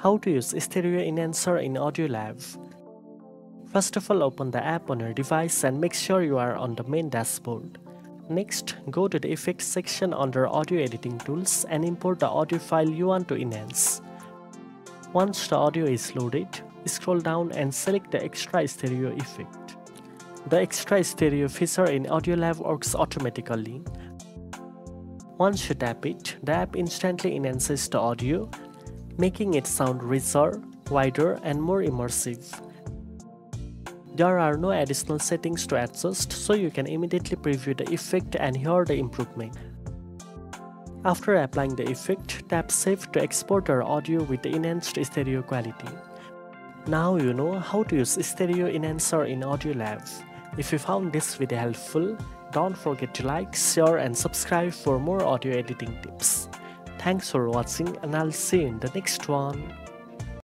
How to use Stereo Enhancer in AudioLab. First of all, open the app on your device and make sure you are on the main dashboard. Next, go to the Effects section under Audio Editing Tools and import the audio file you want to enhance. Once the audio is loaded, scroll down and select the Extra Stereo effect. The Extra Stereo feature in AudioLab works automatically. Once you tap it, the app instantly enhances the audio, making it sound richer, wider, and more immersive. There are no additional settings to adjust, so you can immediately preview the effect and hear the improvement. After applying the effect, tap Save to export your audio with the enhanced stereo quality. Now you know how to use Stereo Enhancer in AudioLab. If you found this video helpful, don't forget to like, share, and subscribe for more audio editing tips. Thanks for watching, and I'll see you in the next one.